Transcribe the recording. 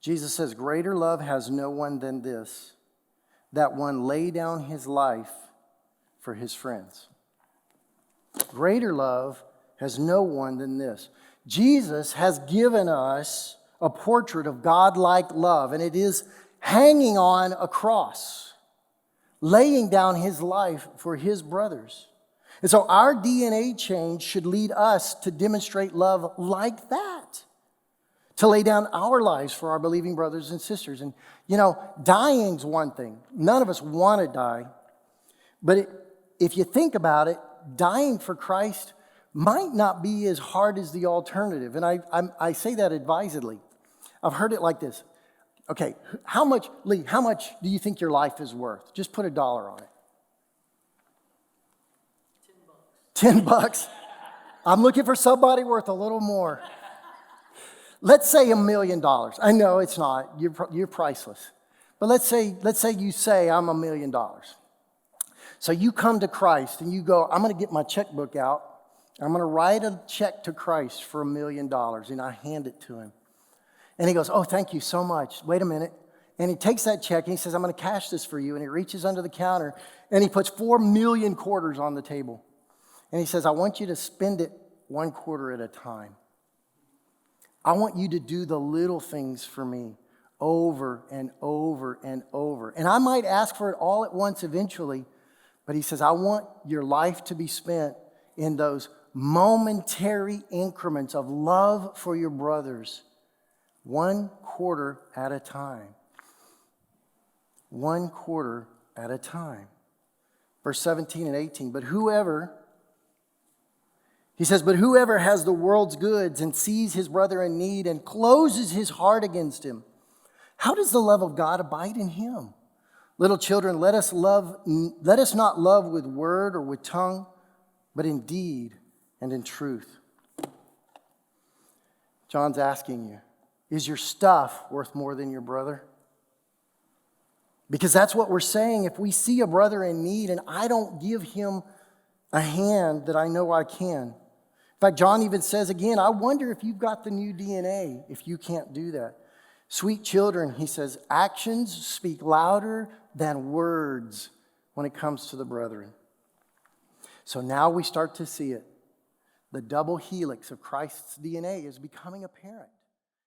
Jesus says, greater love has no one than this, that one lay down his life for his friends. Greater love has no one than this. Jesus has given us a portrait of God-like love, and it is hanging on a cross, laying down his life for his brothers. And so our DNA change should lead us to demonstrate love like that, to lay down our lives for our believing brothers and sisters. And, dying's one thing. None of us want to die. But if you think about it, dying for Christ might not be as hard as the alternative. And I say that advisedly. I've heard it like this. Okay, Lee, how much do you think your life is worth? Just put $1 on it. $10. I'm looking for somebody worth a little more. Let's say $1 million. I know it's not. You're priceless. But let's say you say I'm $1 million. So you come to Christ and you go, I'm going to get my checkbook out. I'm going to write a check to Christ for $1 million. And I hand it to him. And he goes, oh, thank you so much. Wait a minute. And he takes that check and he says, I'm going to cash this for you. And he reaches under the counter and he puts 4 million quarters on the table. And he says, I want you to spend it 1 quarter at a time. I want you to do the little things for me over and over and over. And I might ask for it all at once eventually, but he says, I want your life to be spent in those momentary increments of love for your brothers, 1 quarter at a time. 1 quarter at a time. Verse 17 and 18, He says, but whoever has the world's goods and sees his brother in need and closes his heart against him, how does the love of God abide in him? Little children, let us not love with word or with tongue, but in deed and in truth. John's asking you, is your stuff worth more than your brother? Because that's what we're saying. If we see a brother in need and I don't give him a hand that I know I can. In fact, John even says again, I wonder if you've got the new DNA if you can't do that. Sweet children, he says, actions speak louder than words when it comes to the brethren. So now we start to see it. The double helix of Christ's DNA is becoming apparent.